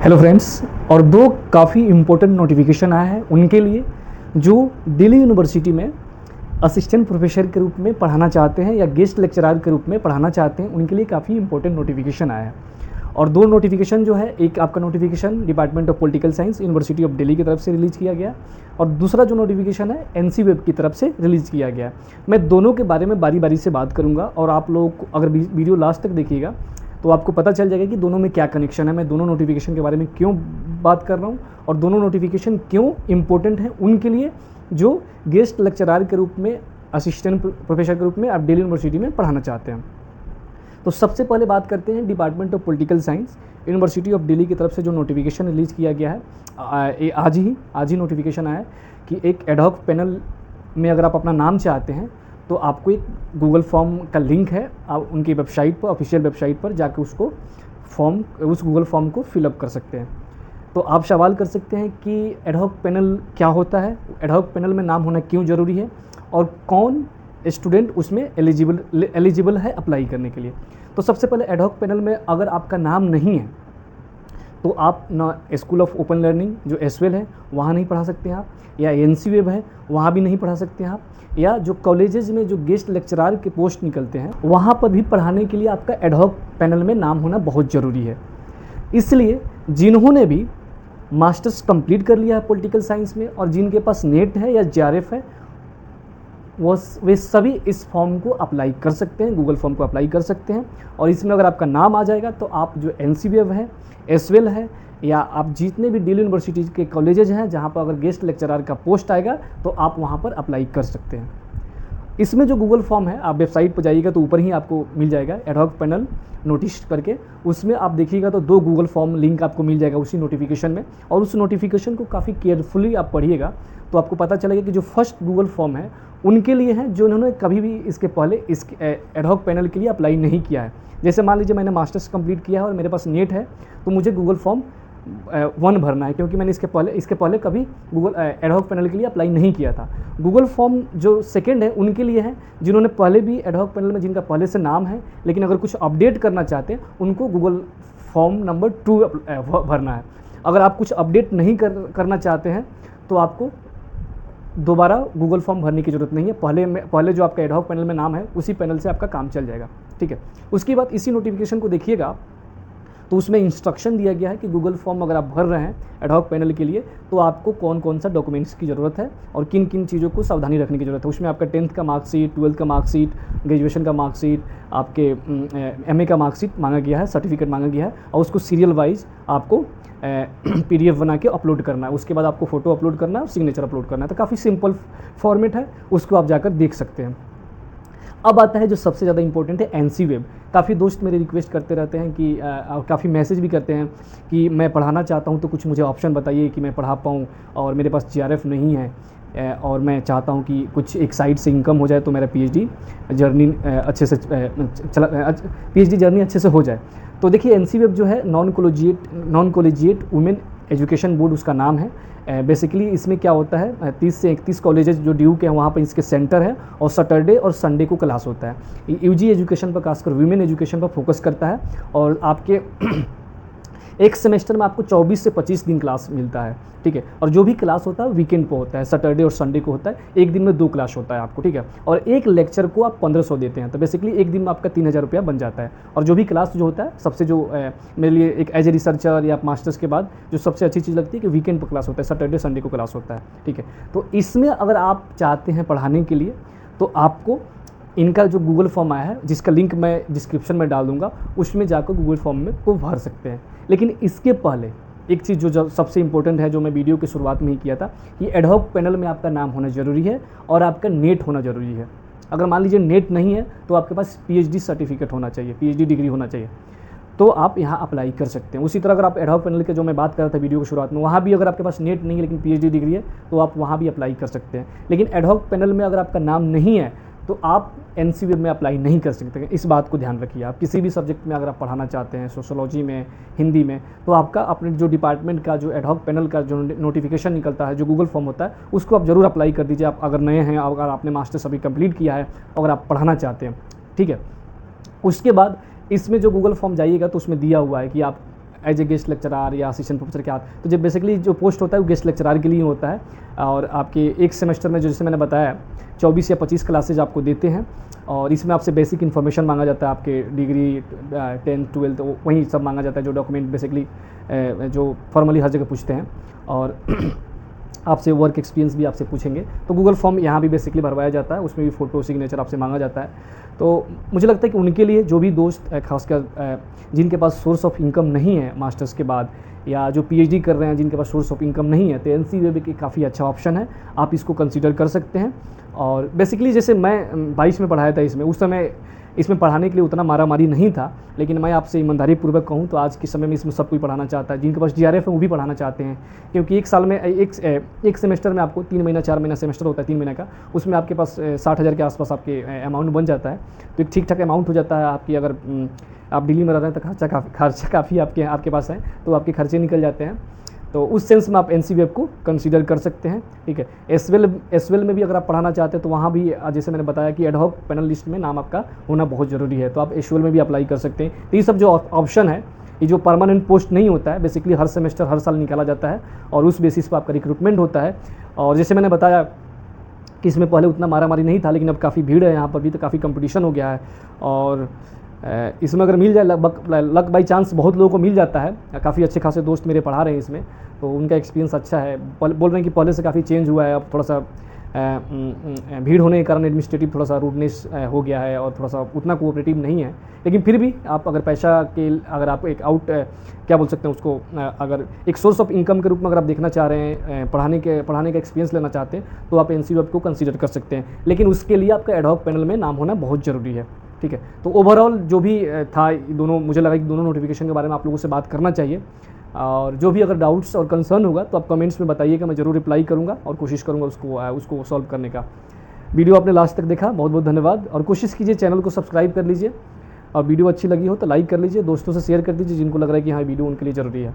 Hello friends, और दो काफ़ी इम्पोर्टेंट नोटिफिकेशन आया है उनके लिए जो दिल्ली यूनिवर्सिटी में असिस्टेंट प्रोफेसर के रूप में पढ़ाना चाहते हैं या गेस्ट लेक्चरर के रूप में पढ़ाना चाहते हैं। उनके लिए काफ़ी इंपॉर्टेंट नोटिफिकेशन आया है। और दो नोटिफिकेशन जो है, एक आपका notification department of political science university of Delhi की तरफ से रिलीज़ किया गया, और दूसरा जो नोटिफिकेशन है एनसी वेब की तरफ से रिलीज़ किया गया। मैं दोनों के बारे में बारी बारी से बात करूँगा, और आप लोगों को अगर वीडियो लास्ट तक देखिएगा तो आपको पता चल जाएगा कि दोनों में क्या कनेक्शन है, मैं दोनों नोटिफिकेशन के बारे में क्यों बात कर रहा हूँ और दोनों नोटिफिकेशन क्यों इम्पोर्टेंट हैं उनके लिए जो गेस्ट लेक्चरर के रूप में, असिस्टेंट प्रोफेसर के रूप में आप दिल्ली यूनिवर्सिटी में पढ़ाना चाहते हैं। तो सबसे पहले बात करते हैं department of political science university of Delhi की तरफ से जो नोटिफिकेशन रिलीज़ किया गया है। आज ही नोटिफिकेशन आया है कि एक एडहॉक पैनल में अगर आप अपना नाम चाहते हैं तो आपको एक गूगल फॉर्म का लिंक है, आप उनकी वेबसाइट पर, ऑफिशियल वेबसाइट पर जाकर उस गूगल फॉर्म को फिलअप कर सकते हैं। तो आप सवाल कर सकते हैं कि एडहॉक पैनल क्या होता है, एडहॉक पैनल में नाम होना क्यों ज़रूरी है, और कौन स्टूडेंट उसमें एलिजिबल है अप्लाई करने के लिए। तो सबसे पहले एडहॉक पैनल में अगर आपका नाम नहीं है तो आप ना स्कूल ऑफ ओपन लर्निंग जो एसवेल है वहाँ नहीं पढ़ा सकते हैं आप, या एनसी वेब है वहाँ भी नहीं पढ़ा सकते हैं आप, या जो कॉलेजेस में जो गेस्ट लेक्चरर के पोस्ट निकलते हैं वहाँ पर भी पढ़ाने के लिए आपका एडहॉक पैनल में नाम होना बहुत ज़रूरी है। इसलिए जिन्होंने भी मास्टर्स कंप्लीट कर लिया है पॉलिटिकल साइंस में और जिनके पास नेट है या जेआरएफ है वे सभी इस फॉर्म को अप्लाई कर सकते हैं, गूगल फॉर्म को अप्लाई कर सकते हैं। और इसमें अगर आपका नाम आ जाएगा तो आप जो एनसी वेब है, एसवेल है, या आप जितने भी दिल्ली यूनिवर्सिटी के कॉलेजेज हैं जहाँ पर अगर गेस्ट लेक्चरर का पोस्ट आएगा तो आप वहाँ पर अप्लाई कर सकते हैं। इसमें जो गूगल फॉर्म है, आप वेबसाइट पर जाइएगा तो ऊपर ही आपको मिल जाएगा एडहॉक पैनल नोटिस करके, उसमें आप देखिएगा तो दो गूगल फॉर्म लिंक आपको मिल जाएगा उसी नोटिफिकेशन में। और उस नोटिफिकेशन को काफ़ी केयरफुली आप पढ़िएगा तो आपको पता चलेगा कि जो फर्स्ट गूगल फॉर्म है उनके लिए है जो उन्होंने कभी भी इसके पहले इस एडहॉक पैनल के लिए अप्लाई नहीं किया है। जैसे मान लीजिए मैंने मास्टर्स कंप्लीट किया है और मेरे पास नेट है तो मुझे गूगल फॉर्म 1 भरना है, क्योंकि मैंने इसके पहले कभी गूगल एडहॉक पैनल के लिए अप्लाई नहीं किया था। गूगल फॉर्म जो सेकंड है उनके लिए है जिन्होंने पहले भी एडहॉक पैनल में जिनका पहले से नाम है, लेकिन अगर कुछ अपडेट करना चाहते हैं उनको गूगल फॉर्म नंबर 2 भरना है। अगर आप कुछ अपडेट नहीं करना चाहते हैं तो आपको दोबारा गूगल फॉर्म भरने की ज़रूरत नहीं है। पहले जो आपका एडहॉक पैनल में नाम है उसी पैनल से आपका काम चल जाएगा, ठीक है। उसके बाद इसी नोटिफिकेशन को देखिएगा तो उसमें इंस्ट्रक्शन दिया गया है कि गूगल फॉर्म अगर आप भर रहे हैं एडहॉक पैनल के लिए तो आपको कौन कौन सा डॉक्यूमेंट्स की ज़रूरत है और किन किन चीज़ों को सावधानी रखने की ज़रूरत है। उसमें आपका 10th का मार्कशीट, 12th का मार्कशीट, ग्रेजुएशन का मार्कशीट, आपके एमए का मार्कशीट मांगा गया है, सर्टिफिकेट मांगा गया है, और उसको सीरियल वाइज आपको पीडीएफ बना के अपलोड करना है। उसके बाद आपको फ़ोटो अपलोड करना है और सिग्नेचर अपलोड करना है। तो काफ़ी सिंपल फॉर्मेट है, उसको आप जाकर देख सकते हैं। अब आता है जो सबसे ज़्यादा इंपॉर्टेंट है एनसी वेब। काफ़ी दोस्त मेरे रिक्वेस्ट करते रहते हैं कि काफ़ी मैसेज भी करते हैं कि मैं पढ़ाना चाहता हूं तो कुछ मुझे ऑप्शन बताइए कि मैं पढ़ा पाऊं, और मेरे पास जीआरएफ नहीं है और मैं चाहता हूं कि कुछ एक साइड से इनकम हो जाए तो मेरा पीएचडी जर्नी अच्छे से हो जाए। तो देखिए एनसी वेब जो है non collegiate women education board उसका नाम है। बेसिकली इसमें क्या होता है, 30 से 31 कॉलेजेस जो ड्यू के हैं वहाँ पर इसके सेंटर है, और सैटरडे और संडे को क्लास होता है। यूजी एजुकेशन पर खासकर वीमेन एजुकेशन पर फोकस करता है, और आपके एक सेमेस्टर में आपको 24 से 25 दिन क्लास मिलता है, ठीक है। और जो भी क्लास होता है वीकेंड पे होता है, सैटरडे और संडे को होता है। एक दिन में 2 क्लास होता है आपको, ठीक है। और एक लेक्चर को आप 1500 देते हैं, तो बेसिकली एक दिन में आपका 3000 रुपया बन जाता है। और जो भी क्लास जो होता है सबसे जो मेरे लिए एक एज ए रिसर्चर या मास्टर्स के बाद जो सबसे अच्छी चीज़ लगती है कि वीकेंड पर क्लास होता है, सैटरडे संडे को क्लास होता है, ठीक है। तो इसमें अगर आप चाहते हैं पढ़ाने के लिए तो आपको इनका जो गूगल फॉर्म आया है जिसका लिंक मैं डिस्क्रिप्शन में डाल दूंगा उसमें जाकर गूगल फॉर्म में को भर सकते हैं। लेकिन इसके पहले एक चीज़ जो सबसे इंपॉर्टेंट है, जो मैं वीडियो की शुरुआत में ही किया था, कि एडहॉक पैनल में आपका नाम होना ज़रूरी है और आपका नेट होना ज़रूरी है। अगर मान लीजिए नेट नहीं है तो आपके पास पीएचडी सर्टिफिकेट होना चाहिए, पीएचडी डिग्री होना चाहिए, तो आप यहाँ अप्लाई कर सकते हैं। उसी तरह अगर आप एडहॉक पैनल के जो मैं बात कर रहा था वीडियो की शुरुआत में, वहाँ भी अगर आपके पास नेट नहीं है लेकिन पीएचडी डिग्री है तो आप वहाँ भी अप्लाई कर सकते हैं। लेकिन एडहॉक पैनल में अगर आपका नाम नहीं है तो आप एनसी वेब में अप्लाई नहीं कर सकते। इस बात को ध्यान रखिए। आप किसी भी सब्जेक्ट में अगर आप पढ़ाना चाहते हैं, सोशोलॉजी में, हिंदी में, तो आपका अपने जो डिपार्टमेंट का जो एडहॉक पैनल का जो नोटिफिकेशन निकलता है, जो गूगल फॉर्म होता है, उसको आप ज़रूर अप्लाई कर दीजिए। आप अगर नए हैं, अगर आपने मास्टर्स अभी कंप्लीट किया है, अगर आप पढ़ाना चाहते हैं, ठीक है। उसके बाद इसमें जो गूगल फॉर्म जाइएगा तो उसमें दिया हुआ है कि आप एज ए गेस्ट लेक्चरार या असिस्टेंट प्रोफेसर के हाथ, तो जब बेसिकली जो पोस्ट होता है वो गेस्ट लेक्चरार के लिए होता है। और आपके एक सेमेस्टर में जैसे मैंने बताया 24 या 25 क्लासेज आपको देते हैं, और इसमें आपसे बेसिक इन्फॉर्मेशन मांगा जाता है, आपके डिग्री 10th 12th वही सब मांगा जाता है, जो डॉक्यूमेंट बेसिकली जो फॉर्मली हर जगह पूछते हैं। और आपसे वर्क एक्सपीरियंस भी आपसे पूछेंगे। तो गूगल फॉर्म यहाँ भी बेसिकली भरवाया जाता है, उसमें भी फ़ोटो सिग्नेचर आपसे मांगा जाता है। तो मुझे लगता है कि उनके लिए जो भी दोस्त खासकर जिनके पास सोर्स ऑफ इनकम नहीं है मास्टर्स के बाद, या जो पीएचडी कर रहे हैं जिनके पास सोर्स ऑफ इनकम नहीं है, तो एनसीवीएब एक काफ़ी अच्छा ऑप्शन है, आप इसको कंसीडर कर सकते हैं। और बेसिकली जैसे मैं 22 में पढ़ाया था इसमें, उस समय इसमें पढ़ाने के लिए उतना मारामारी नहीं था, लेकिन मैं आपसे ईमानदारी पूर्वक कहूँ तो आज के समय में इसमें सब कोई पढ़ाना चाहता है, जिनके पास जीआरएफ है वो भी पढ़ाना चाहते हैं, क्योंकि एक साल में एक सेमेस्टर में आपको 3 महीना 4 महीना सेमेस्टर होता है 3 महीने का, उसमें आपके पास 60,000 के आसपास आपके अमाउंट बन जाता है। तो एक ठीक ठाक अमाउंट हो जाता है आपकी। अगर आप दिल्ली में रह रहे हैं तो खर्चा काफ़ी आपके पास है, तो आपके खर्चे निकल जाते हैं। तो उस सेंस में आप एनसीवीएब को कंसीडर कर सकते हैं, ठीक है। एसवेल में भी अगर आप पढ़ाना चाहते हैं तो वहाँ भी जैसे मैंने बताया कि एडहॉक पैनल लिस्ट में नाम आपका होना बहुत ज़रूरी है, तो आप एसवेल में भी अप्लाई कर सकते हैं। तो ये सब जो ऑप्शन है, ये जो परमानेंट पोस्ट नहीं होता है, बेसिकली हर सेमेस्टर हर साल निकाला जाता है और उस बेसिस पर आपका रिक्रूटमेंट होता है। और जैसे मैंने बताया कि इसमें पहले उतना मारामारी नहीं था, लेकिन अब काफ़ी भीड़ है यहाँ पर भी, तो काफ़ी कंपटीशन हो गया है। और इसमें अगर मिल जाए लक बाई चांस बहुत लोगों को मिल जाता है। काफ़ी अच्छे खासे दोस्त मेरे पढ़ा रहे हैं इसमें, तो उनका एक्सपीरियंस अच्छा है। बोल रहे हैं कि पहले से काफ़ी चेंज हुआ है, अब थोड़ा सा भीड़ होने के कारण एडमिनिस्ट्रेटिव थोड़ा सा रूडनेस हो गया है और थोड़ा सा उतना कोऑपरेटिव नहीं है। लेकिन फिर भी आप अगर पैसा के अगर आप एक क्या बोल सकते हैं उसको, अगर एक सोर्स ऑफ इनकम के रूप में अगर आप देखना चाह रहे हैं, पढ़ाने का एक्सपीरियंस लेना चाहते हैं, तो आप एनसीवीएब को कंसीडर कर सकते हैं। लेकिन उसके लिए आपका एडहॉक पैनल में नाम होना बहुत ज़रूरी है, ठीक है। तो ओवरऑल जो भी था दोनों, मुझे लगा कि दोनों नोटिफिकेशन के बारे में आप लोगों से बात करना चाहिए। और जो भी अगर डाउट्स और कंसर्न होगा तो आप कमेंट्स में बताइएगा, मैं ज़रूर रिप्लाई करूँगा और कोशिश करूँगा उसको सॉल्व करने का। वीडियो आपने लास्ट तक देखा, बहुत बहुत धन्यवाद। और कोशिश कीजिए चैनल को सब्सक्राइब कर लीजिए, और वीडियो अच्छी लगी हो तो लाइक कर लीजिए, दोस्तों से शेयर कर दीजिए जिनको लग रहा है कि हाँ वीडियो उनके लिए ज़रूरी है।